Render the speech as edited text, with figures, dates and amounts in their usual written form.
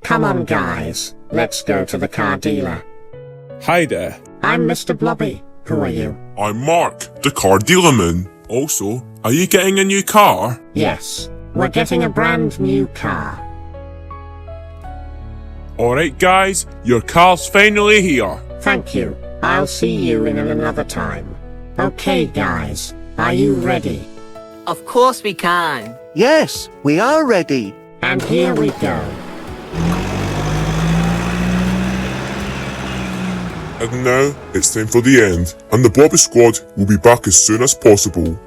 Come on, guys. Let's go to the car dealer. Hi there. I'm Mr. Blobby. Who are you? I'm Mark, the car dealerman. Also, are you getting a new car? Yes, we're getting a brand new car. Alright guys, your car's finally here. Thank you. I'll see you in another time. Okay, guys. Are you ready? Of course we can. Yes, we are ready. And here we go. And now, it's time for the end, and the Blobby squad will be back as soon as possible.